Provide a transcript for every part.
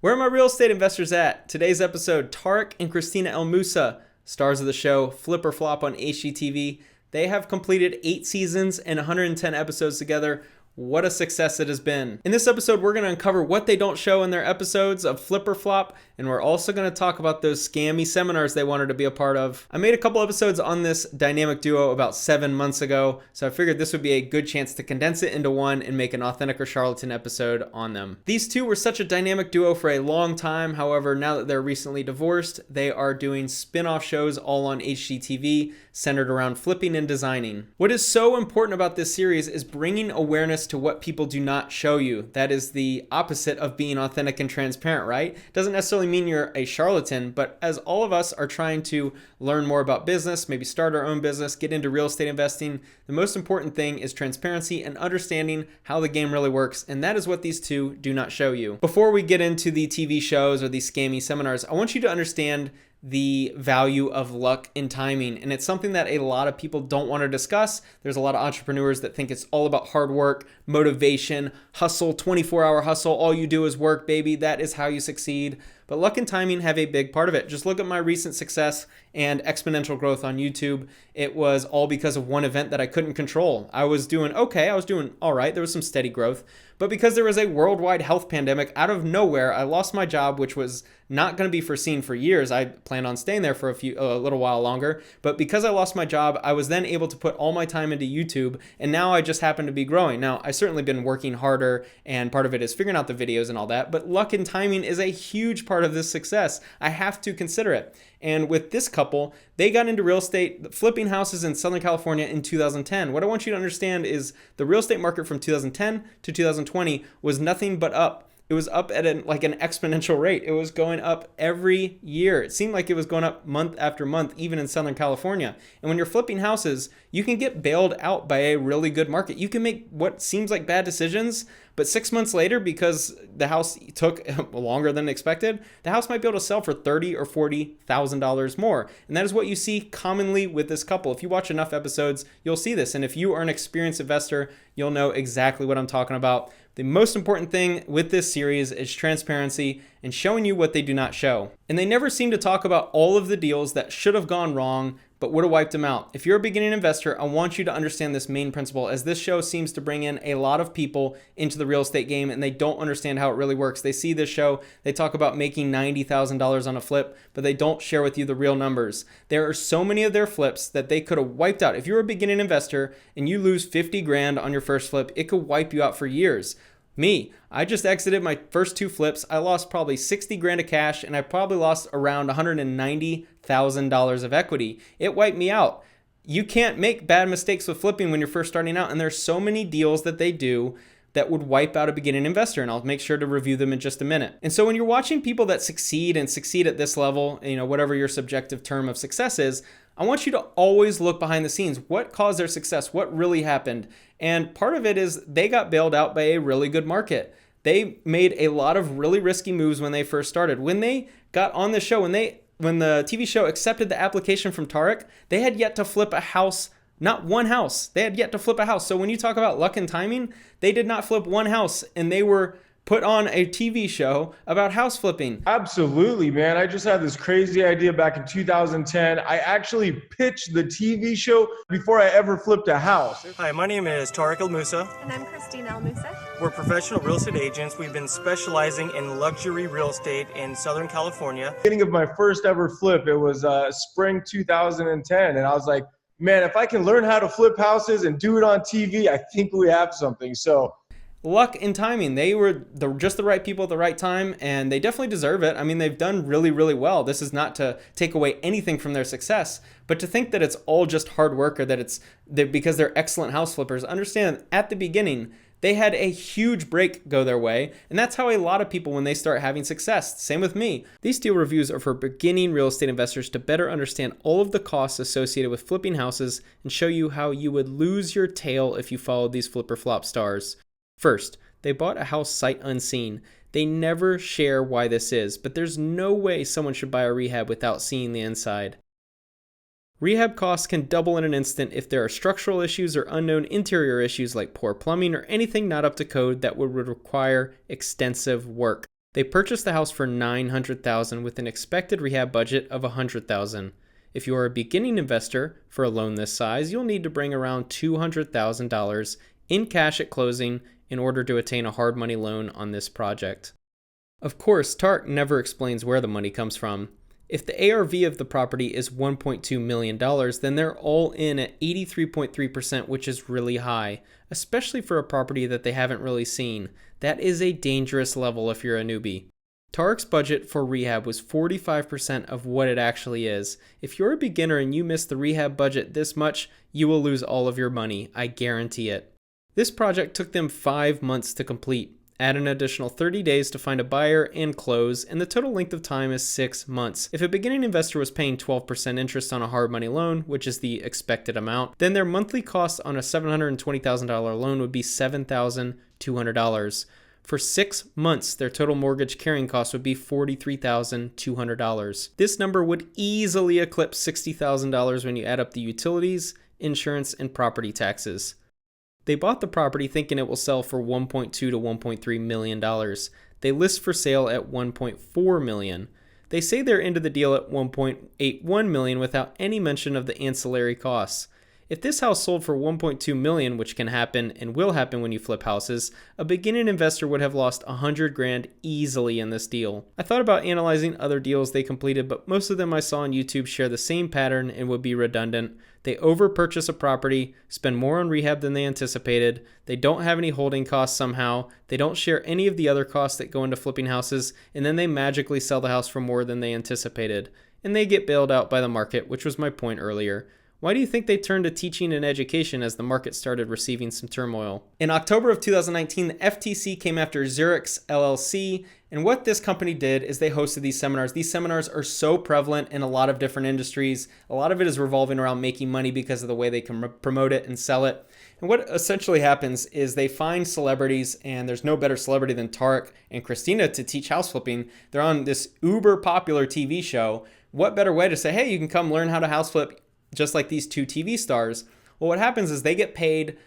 Where are my real estate investors at? Today's episode, Tarek and Christina el-Moussa, stars of the show Flip or Flop on hgtv. They have completed 8 seasons and 110 episodes together. What a success it has been. In this episode, we're going to uncover what they don't show in their episodes of Flip or Flop, and we're also going to talk about those scammy seminars they wanted to be a part of. I made a couple episodes on this dynamic duo about 7 months ago, so I figured this would be a good chance to condense it into one and make an authentic or charlatan episode on them. These two were such a dynamic duo for a long time. However, now that they're recently divorced, they are doing spin-off shows all on hgtv centered around flipping and designing. What is so important about this series is bringing awareness to what people do not show you. That is the opposite of being authentic and transparent, right? Doesn't necessarily mean you're a charlatan, but as all of us are trying to learn more about business, maybe start our own business, get into real estate investing, the most important thing is transparency and understanding how the game really works, and that is what these two do not show you. Before we get into the TV shows or these scammy seminars, I want you to understand the value of luck and timing. And it's something that a lot of people don't want to discuss. There's a lot of entrepreneurs that think it's all about hard work, motivation, hustle, 24-hour hustle. All you do is work, baby. That is how you succeed. But luck and timing have a big part of it. Just look at my recent success and exponential growth on YouTube. It was all because of one event that I couldn't control. I was doing okay. I was doing all right. There was some steady growth. But because there was a worldwide health pandemic, out of nowhere, I lost my job, which was not going to be foreseen for years. I planned on staying there for a little while longer. But because I lost my job, I was then able to put all my time into YouTube. And now I just happen to be growing. Now, I've certainly been working harder, and part of it is figuring out the videos and all that. But luck and timing is a huge part of this success. I have to consider it. And with this couple, they got into real estate, flipping houses in Southern California in 2010. What I want you to understand is the real estate market from 2010 to 2020 was nothing but up. It was up at an exponential rate. It was going up every year. It seemed like it was going up month after month, even in Southern California. And when you're flipping houses, you can get bailed out by a really good market. You can make what seems like bad decisions, but 6 months later, because the house took longer than expected, the house might be able to sell for $30,000 or $40,000 more. And that is what you see commonly with this couple. If you watch enough episodes, you'll see this. And if you are an experienced investor, you'll know exactly what I'm talking about. The most important thing with this series is transparency and showing you what they do not show. And they never seem to talk about all of the deals that should have gone wrong but would have wiped them out. If you're a beginning investor, I want you to understand this main principle, as this show seems to bring in a lot of people into the real estate game and they don't understand how it really works. They see this show, they talk about making $90,000 on a flip, but they don't share with you the real numbers. There are so many of their flips that they could have wiped out. If you're a beginning investor and you lose 50 grand on your first flip, it could wipe you out for years. Me, I just exited my first 2 flips. I lost probably 60 grand of cash, and I probably lost around $190,000 of equity. It wiped me out. You can't make bad mistakes with flipping when you're first starting out, and there's so many deals that they do that would wipe out a beginning investor, and I'll make sure to review them in just a minute. And so when you're watching people that succeed and succeed at this level, whatever your subjective term of success is, I want you to always look behind the scenes. What caused their success? What really happened? And part of it is they got bailed out by a really good market. They made a lot of really risky moves when they first started. When they got on the show, when the TV show accepted the application from Tarek, they had yet to flip a house. Not one house. They had yet to flip a house. So when you talk about luck and timing, they did not flip one house, and they were put on a TV show about house flipping. Absolutely, man. I just had this crazy idea back in 2010. I actually pitched the TV show before I ever flipped a house. Hi, my name is Tarek el-Moussa. And I'm Christina el-Moussa. We're professional real estate agents. We've been specializing in luxury real estate in Southern California. Beginning of my first ever flip, it was spring 2010. And I was like, man, if I can learn how to flip houses and do it on TV, I think we have something. So luck and timing. They were just the right people at the right time, and they definitely deserve it. I mean, they've done really, really well. This is not to take away anything from their success, but to think that it's all just hard work or that because they're excellent house flippers. Understand, at the beginning, they had a huge break go their way, and that's how a lot of people when they start having success. Same with me. These deal reviews are for beginning real estate investors to better understand all of the costs associated with flipping houses and show you how you would lose your tail if you followed these flip or flop stars. First, they bought a house sight unseen. They never share why this is, but there's no way someone should buy a rehab without seeing the inside. Rehab costs can double in an instant if there are structural issues or unknown interior issues like poor plumbing or anything not up to code that would require extensive work. They purchased the house for $900,000 with an expected rehab budget of $100,000. If you are a beginning investor for a loan this size, you'll need to bring around $200,000 in cash at closing in order to attain a hard money loan on this project. Of course, Tarek never explains where the money comes from. If the ARV of the property is $1.2 million, then they're all in at 83.3%, which is really high, especially for a property that they haven't really seen. That is a dangerous level if you're a newbie. Tarek's budget for rehab was 45% of what it actually is. If you're a beginner and you miss the rehab budget this much, you will lose all of your money. I guarantee it. This project took them 5 months to complete. Add an additional 30 days to find a buyer and close, and the total length of time is 6 months. If a beginning investor was paying 12% interest on a hard money loan, which is the expected amount, then their monthly cost on a $720,000 loan would be $7,200. For 6 months, their total mortgage carrying cost would be $43,200. This number would easily eclipse $60,000 when you add up the utilities, insurance, and property taxes. They bought the property thinking it will sell for $1.2 to $1.3 million. They list for sale at $1.4 million. They say they're into the deal at $1.81 million without any mention of the ancillary costs. If this house sold for $1.2 million, which can happen and will happen when you flip houses, a beginning investor would have lost $100,000 easily in this deal. I thought about analyzing other deals they completed, but most of them I saw on YouTube share the same pattern and would be redundant. They overpurchase a property, spend more on rehab than they anticipated, they don't have any holding costs somehow, they don't share any of the other costs that go into flipping houses, and then they magically sell the house for more than they anticipated. And they get bailed out by the market, which was my point earlier. Why do you think they turned to teaching and education as the market started receiving some turmoil? In October of 2019, the FTC came after Zurich's LLC, and what this company did is they hosted these seminars. These seminars are so prevalent in a lot of different industries. A lot of it is revolving around making money because of the way they can promote it and sell it. And what essentially happens is they find celebrities, and there's no better celebrity than Tarek and Christina to teach house flipping. They're on this uber popular TV show. What better way to say, hey, you can come learn how to house flip just like these two TV stars? Well, what happens is they get paid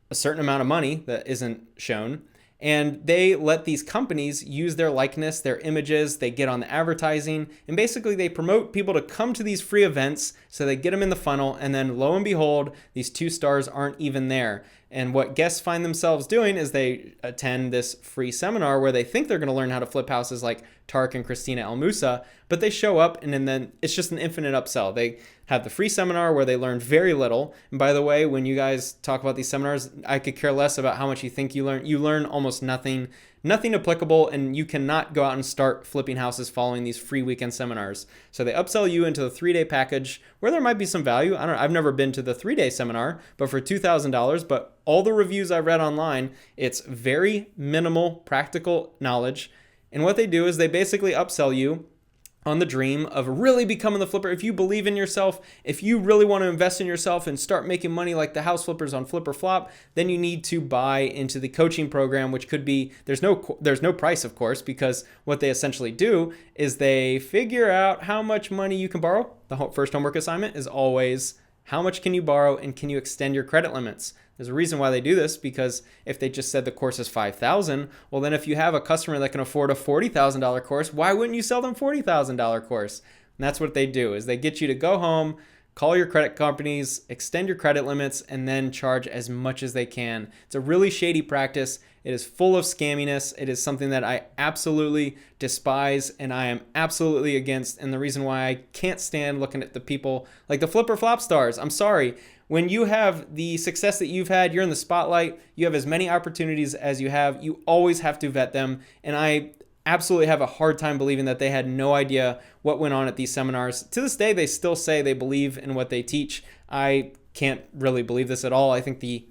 a certain amount of money that isn't shown, and they let these companies use their likeness, their images, they get on the advertising, and basically they promote people to come to these free events, so they get them in the funnel, and then lo and behold, these two stars aren't even there. And what guests find themselves doing is they attend this free seminar where they think they're going to learn how to flip houses like Tarek and Christina el-moussa, but they show up and then it's just an infinite upsell. They have the free seminar where they learn very little. And by the way, when you guys talk about these seminars, I could care less about how much you think you learn. You learn almost nothing applicable, and you cannot go out and start flipping houses following these free weekend seminars. So they upsell you into the 3-day package where there might be some value. I've never been to the 3-day seminar, but for $2,000, but all the reviews I've read online, it's very minimal practical knowledge. And what they do is they basically upsell you on the dream of really becoming the flipper. If you believe in yourself, if you really want to invest in yourself and start making money like the house flippers on Flip or Flop, then you need to buy into the coaching program, which could be, there's no price, of course, because what they essentially do is they figure out how much money you can borrow. The first homework assignment is always, how much can you borrow and can you extend your credit limits? There's a reason why they do this, because if they just said the course is $5,000, well, then if you have a customer that can afford a $40,000 course, why wouldn't you sell them $40,000 course? And that's what they do, is they get you to go home, call your credit companies, extend your credit limits, and then charge as much as they can. It's a really shady practice. It is full of scamminess. It is something that I absolutely despise and I am absolutely against. And the reason why I can't stand looking at the people like the Flip or Flop stars. I'm sorry. When you have the success that you've had, you're in the spotlight, you have as many opportunities as you have, you always have to vet them. And I absolutely have a hard time believing that they had no idea what went on at these seminars. To this day, they still say they believe in what they teach. I can't really believe this at all. I think the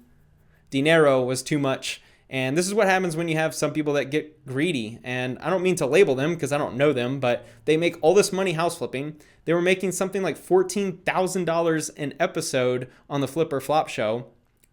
dinero was too much. And this is what happens when you have some people that get greedy. And I don't mean to label them because I don't know them, but they make all this money house flipping. They were making something like $14,000 an episode on the Flip or Flop show.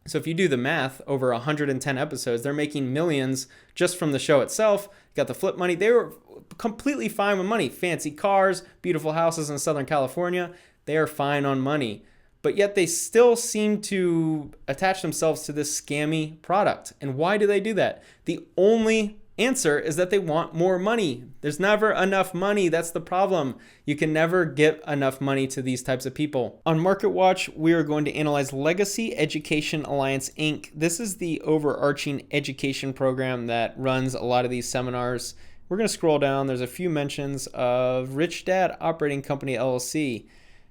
So if you do the math, over 110 episodes, they're making millions just from the show itself. Got the flip money. They were completely fine with money. Fancy cars, beautiful houses in Southern California. They are fine on money. But yet they still seem to attach themselves to this scammy product. And why do they do that? The only answer is that they want more money. There's never enough money. That's the problem. You can never get enough money to these types of people. On Market Watch, we are going to analyze Legacy Education Alliance, Inc. This is the overarching education program that runs a lot of these seminars. We're going to scroll down. There's a few mentions of Rich Dad Operating Company, LLC.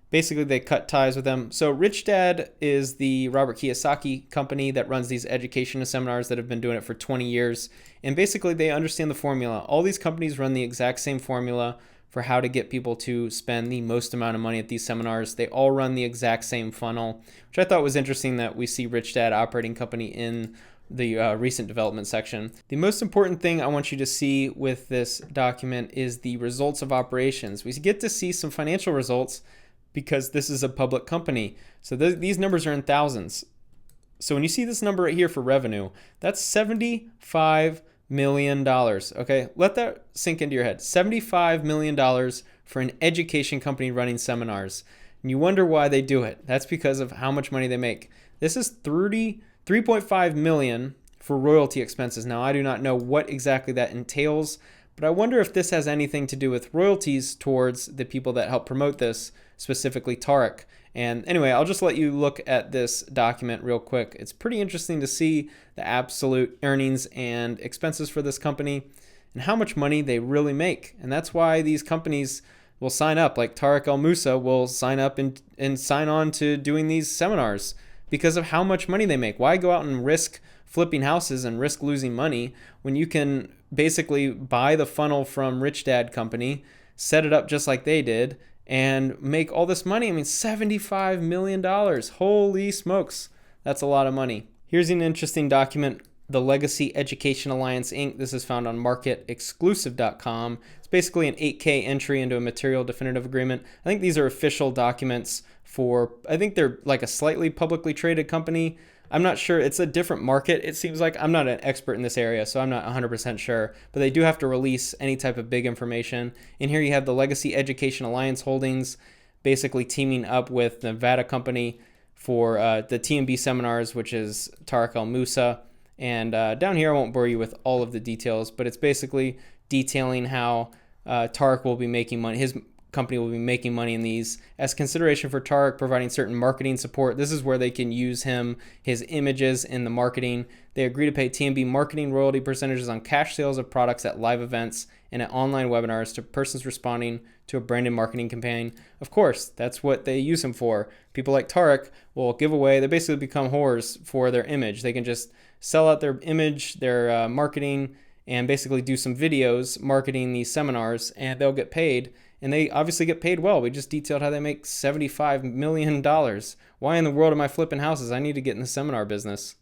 Basically, they cut ties with them. So Rich Dad is the Robert Kiyosaki company that runs these education seminars that have been doing it for 20 years. And basically, they understand the formula. All these companies run the exact same formula for how to get people to spend the most amount of money at these seminars. They all run the exact same funnel, which I thought was interesting that we see Rich Dad Operating Company in the recent development section. The most important thing I want you to see with this document is the results of operations. We get to see some financial results because this is a public company. So these numbers are in thousands. So when you see this number right here for revenue, that's $75 million. Okay, let that sink into your head. $75 million for an education company running seminars. And you wonder why they do it. That's because of how much money they make. This is 3.5 million for royalty expenses. Now, I do not know what exactly that entails, but I wonder if this has anything to do with royalties towards the people that help promote this, specifically Tarek. And anyway, I'll just let you look at this document real quick. It's pretty interesting to see the absolute earnings and expenses for this company and how much money they really make. And that's why these companies will sign up, like Tarek el-Moussa will sign up and sign on to doing these seminars because of how much money they make. Why go out and risk flipping houses and risk losing money when you can basically buy the funnel from Rich Dad Company, set it up just like they did, and make all this money? I mean, $75 million. Holy smokes. That's a lot of money. Here's an interesting document, the Legacy Education Alliance, Inc. This is found on marketexclusive.com. It's basically an 8K entry into a material definitive agreement. I think these are official documents for, I think they're like a slightly publicly traded company. I'm not sure. It's a different market, it seems like. I'm not an expert in this area, so I'm not 100% sure. But they do have to release any type of big information. In here you have the Legacy Education Alliance Holdings basically teaming up with the Nevada company for the TMB seminars, which is Tarek el-Moussa. And down here, I won't bore you with all of the details, but it's basically detailing how Tarek will be making money. His company will be making money in these as consideration for Tarek providing certain marketing support. This is where they can use his images in the marketing. They agree to pay TMB marketing royalty percentages on cash sales of products at live events and at online webinars to persons responding to a branded marketing campaign. Of course, that's what they use him for. People like Tarek will give away, they basically become whores for their image. They can just sell out their image, their marketing, and basically do some videos marketing these seminars, and they'll get paid. And they obviously get paid well. We just detailed how they make $75 million. Why in the world am I flipping houses? I need to get in the seminar business.